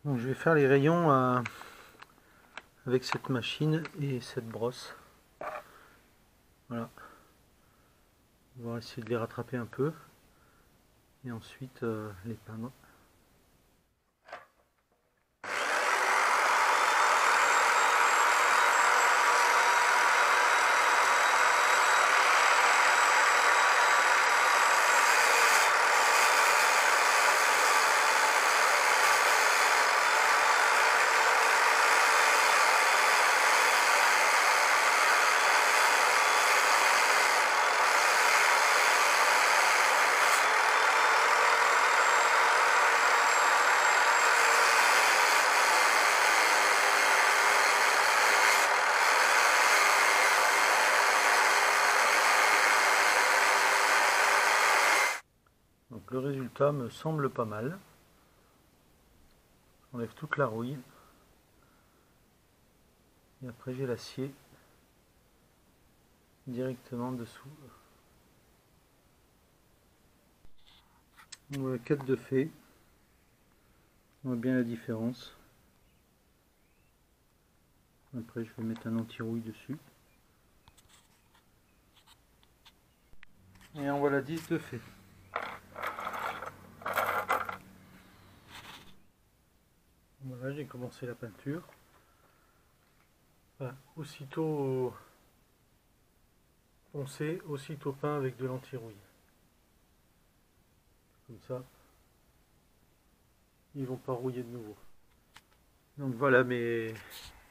Donc je vais faire les rayons avec cette machine et cette brosse. Voilà. On va essayer de les rattraper un peu et ensuite les peindre. Donc le résultat me semble pas mal. J'enlève toute la rouille. Et après j'ai l'acier directement dessous. On voit 4 de fait. On voit bien la différence. Après je vais mettre un anti-rouille dessus. Et en voilà 10 de fait. Voilà, j'ai commencé la peinture. Voilà, aussitôt foncé, aussitôt peint avec de l'anti-rouille. Comme ça, ils vont pas rouiller de nouveau. Donc voilà mes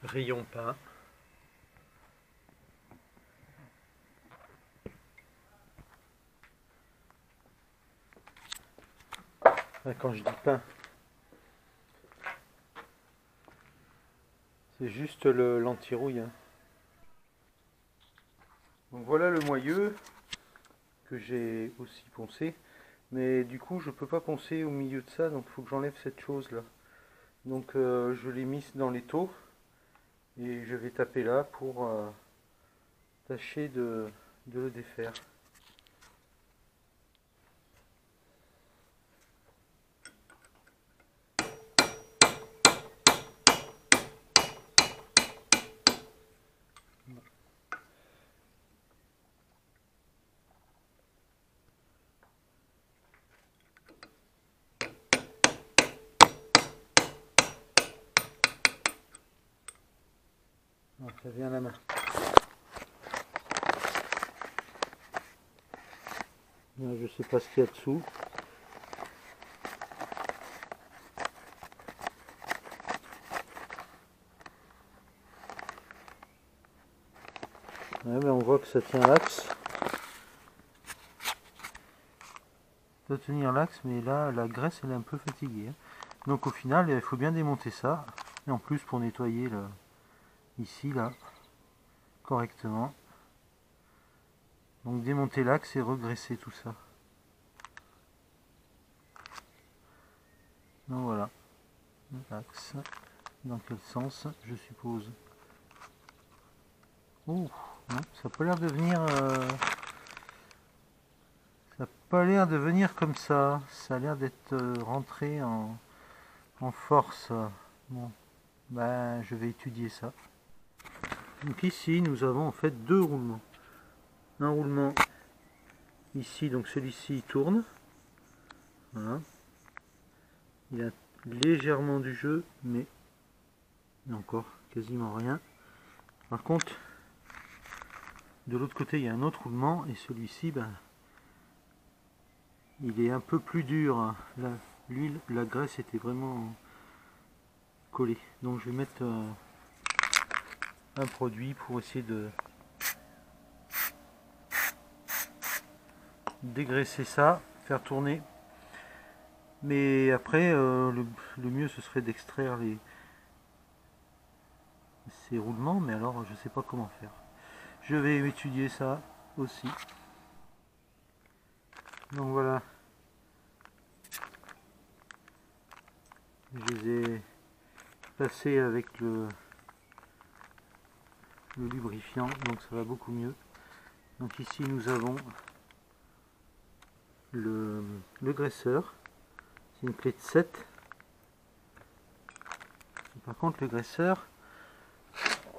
rayons peints. Quand je dis peint, c'est juste l'anti-rouille. Donc voilà le moyeu que j'ai aussi poncé. Mais du coup je peux pas poncer au milieu de ça, donc il faut que j'enlève cette chose là. Donc je l'ai mis dans l'étau et je vais taper là pour tâcher de le défaire. Ça vient à la main. Là, je sais pas ce qu'il y a dessous. Ouais, mais on voit que ça tient l'axe. Ça doit tenir l'axe, mais là la graisse elle est un peu fatiguée. Donc au final il faut bien démonter ça. Et en plus pour nettoyer ici là correctement. Donc démonter l'axe et regraisser tout ça. Donc voilà. L'axe. Dans quel sens je suppose. Oh, non, ça n'a pas l'air de venir. Ça n'a pas l'air de venir comme ça. Ça a l'air d'être rentré en force. Bon, ben je vais étudier ça. Donc ici nous avons en fait deux roulements. Un roulement ici, donc celui-ci il tourne. Voilà. Il a légèrement du jeu, mais encore quasiment rien. Par contre, de l'autre côté il y a un autre roulement et celui-ci, ben, il est un peu plus dur. L'huile, la graisse était vraiment collée. Donc je vais mettre un produit pour essayer de dégraisser ça, faire tourner. Mais après, le mieux ce serait d'extraire ces roulements, mais alors je sais pas comment faire. Je vais étudier ça aussi. Donc voilà. Je les ai passés avec le lubrifiant, donc ça va beaucoup mieux. Donc ici nous avons le graisseur. C'est une clé de 7. Par contre le graisseur,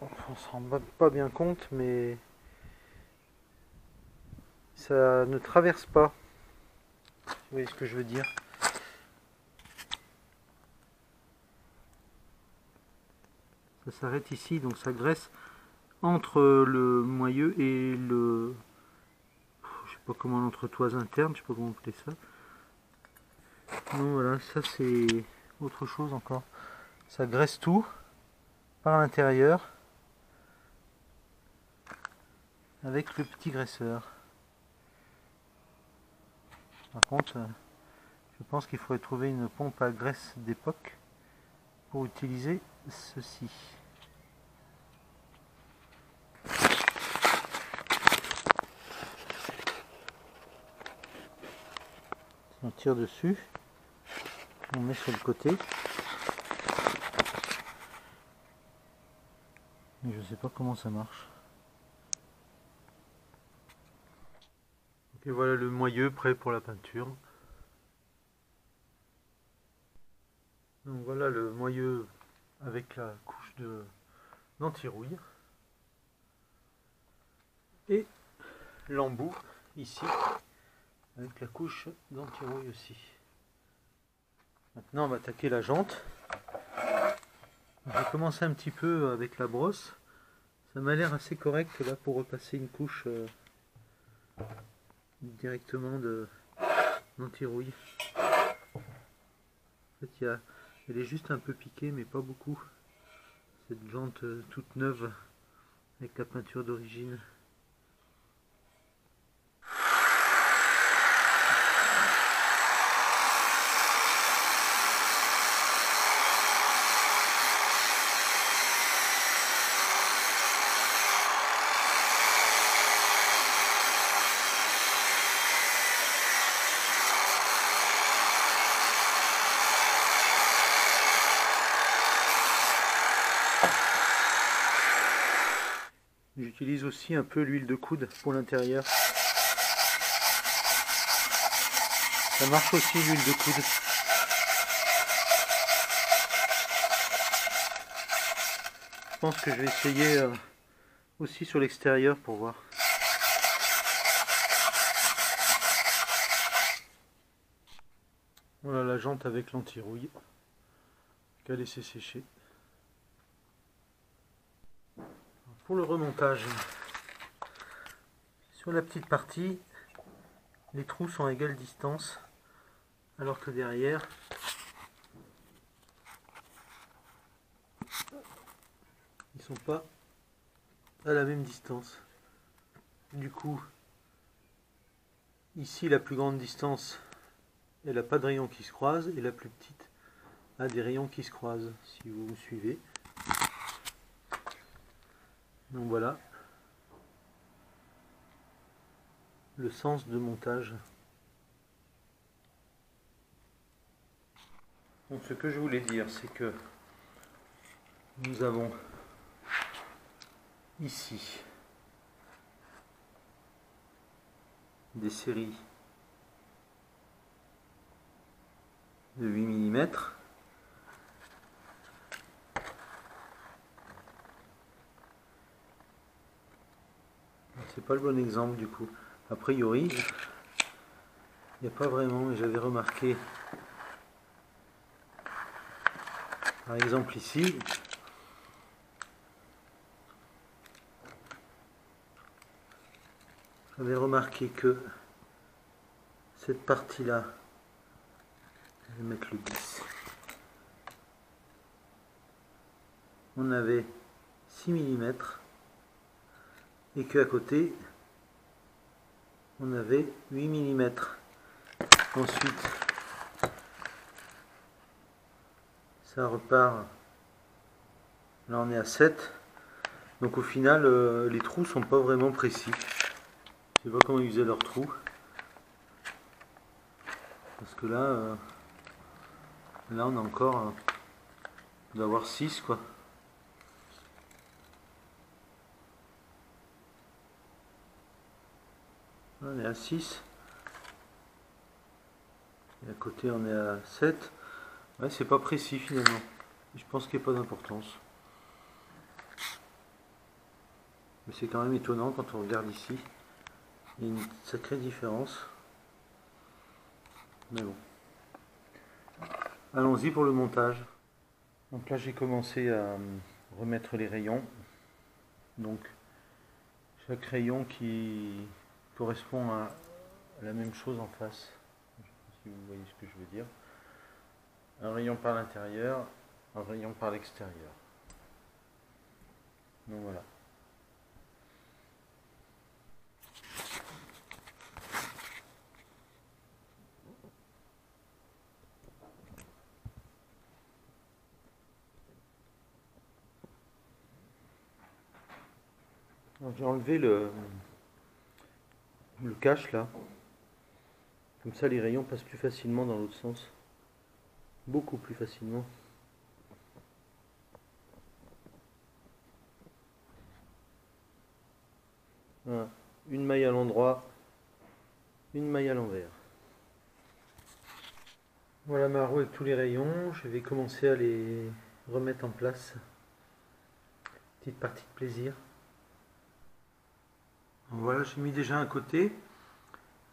on se rend pas bien compte, mais ça ne traverse pas. Vous voyez ce que je veux dire? Ça s'arrête ici, donc ça graisse entre le moyeu et le... Je sais pas comment, l'entretoise interne, je sais pas comment appeler ça. Non, voilà, ça c'est autre chose encore. Ça graisse tout par l'intérieur avec le petit graisseur. Par contre, je pense qu'il faudrait trouver une pompe à graisse d'époque pour utiliser ceci. On tire dessus, on met sur le côté. Mais je sais pas comment ça marche. Et voilà le moyeu prêt pour la peinture. Donc voilà le moyeu avec la couche d'anti-rouille. Et l'embout ici avec la couche d'anti-rouille aussi. Maintenant on va attaquer la jante. Je vais commencer un petit peu avec la brosse. Ça m'a l'air assez correct là pour repasser une couche directement d'anti-rouille. En fait, elle est juste un peu piquée, mais pas beaucoup. Cette jante toute neuve avec la peinture d'origine. J'utilise aussi un peu l'huile de coude pour l'intérieur. Ça marche aussi l'huile de coude. Je pense que je vais essayer aussi sur l'extérieur pour voir. Voilà la jante avec l'anti-rouille qu'à laisser sécher. Pour le remontage, sur la petite partie, les trous sont à égale distance, alors que derrière, ils sont pas à la même distance. Du coup, ici la plus grande distance, elle n'a pas de rayons qui se croisent, et la plus petite a des rayons qui se croisent, si vous me suivez. Donc voilà le sens de montage. Donc ce que je voulais dire, c'est que nous avons ici des séries de 8 mm. C'est pas le bon exemple du coup. A priori, il n'y a pas vraiment, mais j'avais remarqué, par exemple ici, j'avais remarqué que cette partie-là, je vais mettre le 10, on avait 6 mm et qu'à côté, on avait 8 mm. Ensuite, ça repart, là on est à 7. Donc au final, les trous sont pas vraiment précis. Je sais pas comment ils faisaient leurs trous. Parce que là, là on a encore, on doit avoir 6 quoi. Là, on est à 6. Et à côté on est à 7. Ouais, c'est pas précis finalement. Je pense qu'il n'y a pas d'importance. Mais c'est quand même étonnant quand on regarde ici. Il y a une sacrée différence. Mais bon. Allons-y pour le montage. Donc là j'ai commencé à remettre les rayons. Donc chaque rayon qui correspond à la même chose en face. Je ne sais pas si vous voyez ce que je veux dire. Un rayon par l'intérieur, un rayon par l'extérieur. Donc voilà. J'ai enlevé le cache là. Comme ça les rayons passent plus facilement dans l'autre sens. Beaucoup plus facilement. Voilà. Une maille à l'endroit, une maille à l'envers. Voilà ma roue avec tous les rayons. Je vais commencer à les remettre en place. Petite partie de plaisir. Voilà, j'ai mis déjà un côté.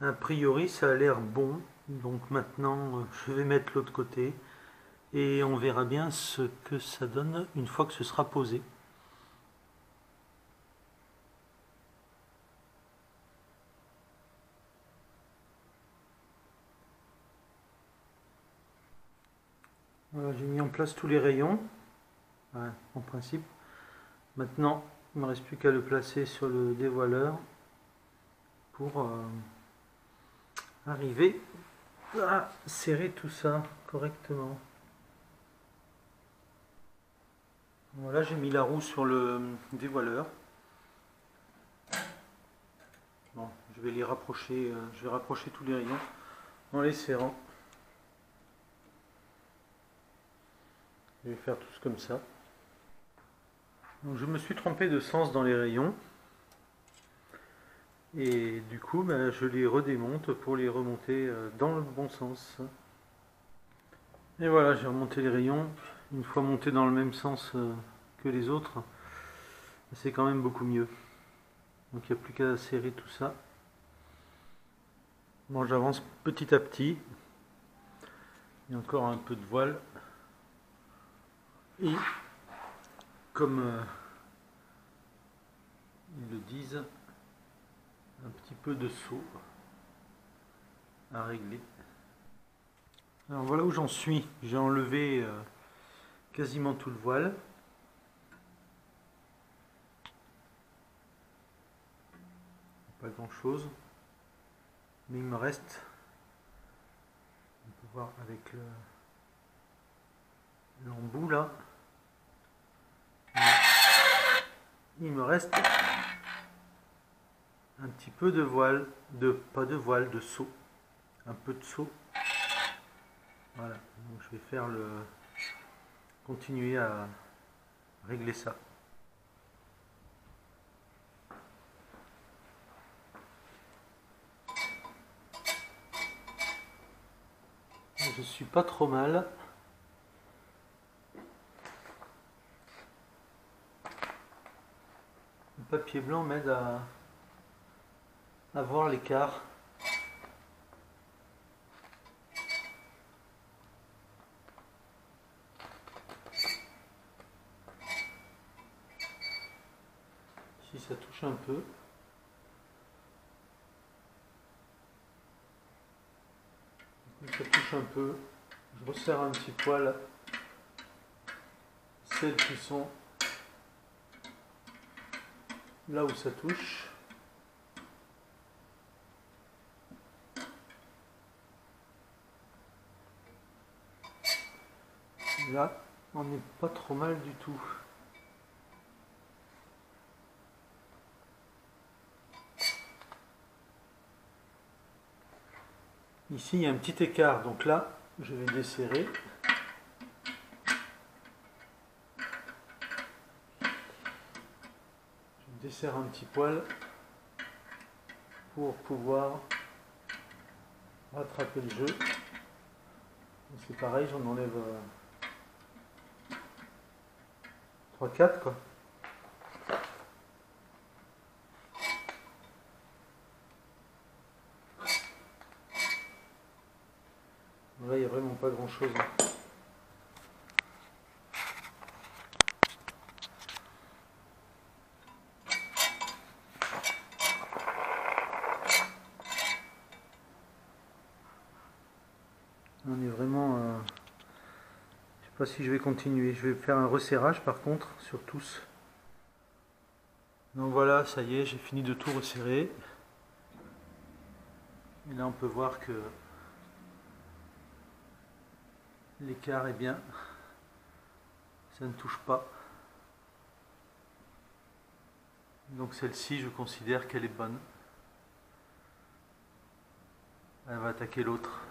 A priori, ça a l'air bon. Donc maintenant, je vais mettre l'autre côté. Et on verra bien ce que ça donne une fois que ce sera posé. Voilà, j'ai mis en place tous les rayons. Ouais, en principe. Maintenant, il ne me reste plus qu'à le placer sur le dévoileur pour arriver à serrer tout ça correctement. Voilà, j'ai mis la roue sur le dévoileur. Bon, je vais les rapprocher, je vais rapprocher tous les rayons en les serrant. Je vais faire tous comme ça. Donc je me suis trompé de sens dans les rayons. Et du coup, je les redémonte pour les remonter dans le bon sens. Et voilà, j'ai remonté les rayons. Une fois montés dans le même sens que les autres, c'est quand même beaucoup mieux. Donc il n'y a plus qu'à serrer tout ça. Bon, j'avance petit à petit. Il y a encore un peu de voile. Et comme ils le disent, un petit peu de saut à régler. Alors voilà où j'en suis. J'ai enlevé quasiment tout le voile. Pas grand chose. Mais il me reste, on peut voir avec l'embout là, il me reste un petit peu de voile, pas de voile, de seau, un peu de seau. Voilà, donc je vais faire continuer à régler ça. Je suis pas trop mal. Le papier blanc m'aide à voir l'écart. Ici ça touche un peu. Ça touche un peu. Je resserre un petit poil. Celles qui sont là où ça touche. Là, on n'est pas trop mal du tout. Ici, il y a un petit écart, donc là, je vais desserrer. Je desserre un petit poil pour pouvoir rattraper le jeu. C'est pareil, j'en enlève 3-4 quoi. Là, il n'y a vraiment pas grand chose. On est vraiment... je sais pas si je vais continuer. Je vais faire un resserrage par contre sur tous. Donc voilà, ça y est, j'ai fini de tout resserrer. Et là on peut voir que l'écart est bien. Ça ne touche pas. Donc celle-ci, je considère qu'elle est bonne. Elle va attaquer l'autre.